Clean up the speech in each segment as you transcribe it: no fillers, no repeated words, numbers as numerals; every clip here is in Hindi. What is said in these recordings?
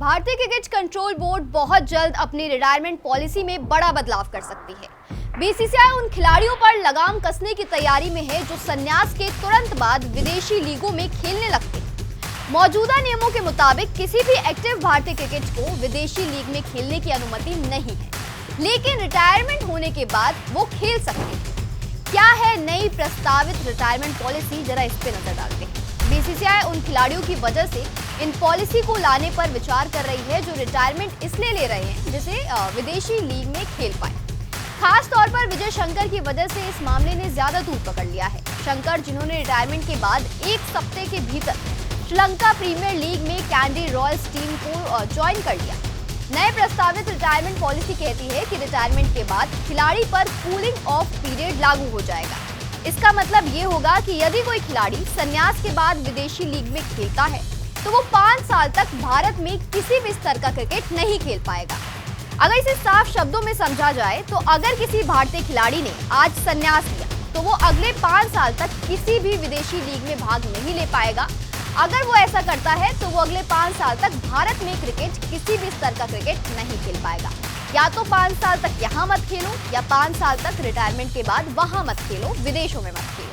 भारतीय क्रिकेट कंट्रोल बोर्ड बहुत जल्द अपनी रिटायरमेंट पॉलिसी में बड़ा बदलाव कर सकती है। बीसीसीआई उन खिलाड़ियों पर लगाम कसने की तैयारी में है जो संन्यास के तुरंत बाद विदेशी लीगों में खेलने लगते हैं। मौजूदा नियमों के मुताबिक किसी भी एक्टिव भारतीय क्रिकेट को विदेशी लीग में खेलने की अनुमति नहीं है, लेकिन रिटायरमेंट होने के बाद वो खेल सकते हैं। क्या है नई प्रस्तावित रिटायरमेंट पॉलिसी, जरा इस पे नजर डालते हैं। बीसीसीआई उन खिलाड़ियों की वजह से इन पॉलिसी को लाने पर विचार कर रही है जो रिटायरमेंट इसलिए ले रहे हैं जिसे विदेशी लीग में खेल पाए। खास तौर पर विजय शंकर की वजह से इस मामले ने ज्यादा दूर पकड़ लिया है। शंकर, जिन्होंने रिटायरमेंट के बाद एक सप्ताह के भीतर श्रीलंका प्रीमियर लीग में कैंडी रॉयल्स टीम को ज्वाइन कर लिया। नए प्रस्तावित रिटायरमेंट पॉलिसी कहती है कि रिटायरमेंट के बाद खिलाड़ी पर कूलिंग ऑफ पीरियड लागू हो जाएगा। इसका मतलब ये होगा कि यदि कोई खिलाड़ी संन्यास के बाद विदेशी लीग में खेलता है तो वो 5 साल तक भारत में किसी भी स्तर का क्रिकेट नहीं खेल पाएगा। अगर इसे साफ शब्दों में समझा जाए तो अगर किसी भारतीय खिलाड़ी ने आज संन्यास लिया तो वो अगले 5 साल तक किसी भी विदेशी लीग में भाग नहीं ले पाएगा। अगर वो ऐसा करता है तो वो अगले 5 साल तक भारत में क्रिकेट किसी भी स्तर का क्रिकेट नहीं खेल पाएगा। या तो 5 साल तक यहाँ मत खेलो या 5 साल तक रिटायरमेंट के बाद वहां मत खेलो, विदेशों में मत खेलो।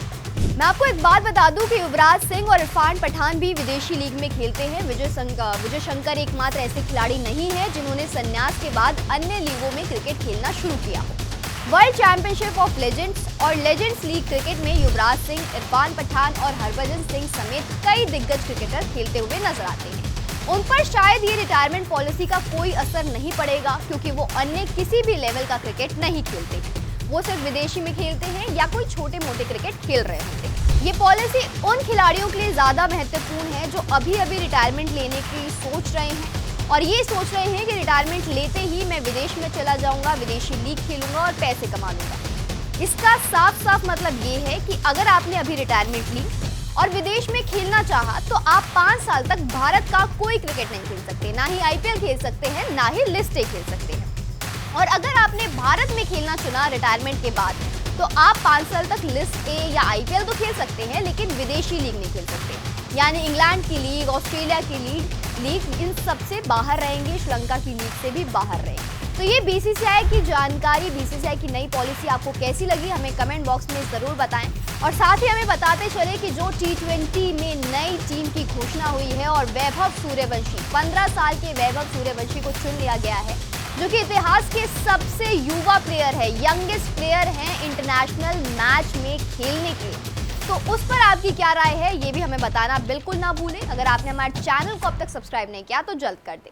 मैं आपको एक बात बता दूं कि युवराज सिंह और इरफान पठान भी विदेशी लीग में खेलते हैं। विजय शंकर एकमात्र ऐसे खिलाड़ी नहीं है जिन्होंने संन्यास के बाद अन्य लीगों में क्रिकेट खेलना शुरू किया हो। वर्ल्ड चैंपियनशिप ऑफ लेजेंड्स और लेजेंड्स लीग क्रिकेट में युवराज सिंह, इरफान पठान और हरभजन सिंह समेत कई दिग्गज क्रिकेटर खेलते हुए नजर आते हैं। उन पर शायद ये रिटायरमेंट पॉलिसी का कोई असर नहीं पड़ेगा क्योंकि वो अन्य किसी भी लेवल का क्रिकेट नहीं खेलते। वो सिर्फ विदेशी में खेलते हैं या कोई छोटे मोटे क्रिकेट खेल रहे होते। ये पॉलिसी उन खिलाड़ियों के लिए ज्यादा महत्वपूर्ण है जो अभी अभी रिटायरमेंट लेने की सोच रहे हैं और ये सोच रहे हैं कि रिटायरमेंट लेते ही मैं विदेश में चला जाऊंगा, विदेशी लीग खेलूंगा और पैसे कमा लूंगा। इसका साफ साफ मतलब ये है कि अगर आपने अभी रिटायरमेंट ली और विदेश में खेलना चाहा तो आप 5 साल तक भारत का कोई क्रिकेट नहीं खेल सकते, ना ही आईपीएल खेल सकते हैं, ना ही लिस्ट ए खेल सकते हैं। और अगर आपने भारत में खेलना चुना रिटायरमेंट के बाद तो आप 5 साल तक लिस्ट ए या आईपीएल तो खेल सकते हैं लेकिन विदेशी लीग नहीं खेल सकते। यानी इंग्लैंड की लीग, ऑस्ट्रेलिया की लीग इन सबसे बाहर रहेंगे, श्रीलंका की लीग से भी बाहर रहेंगे। तो ये बीसीसीआई की जानकारी, बीसीसीआई की नई पॉलिसी आपको कैसी लगी हमें कमेंट बॉक्स में ज़रूर बताएं। और साथ ही हमें बताते चले कि जो T20 में नई टीम की घोषणा हुई है और वैभव सूर्यवंशी, 15 साल के वैभव सूर्यवंशी को चुन लिया गया है जो कि इतिहास के सबसे युवा प्लेयर है, यंगेस्ट प्लेयर हैं इंटरनेशनल मैच में खेलने के लिए। तो उस पर आपकी क्या राय है ये भी हमें बताना बिल्कुल ना भूलें। अगर आपने हमारे चैनल को अब तक सब्सक्राइब नहीं किया तो जल्द कर दें।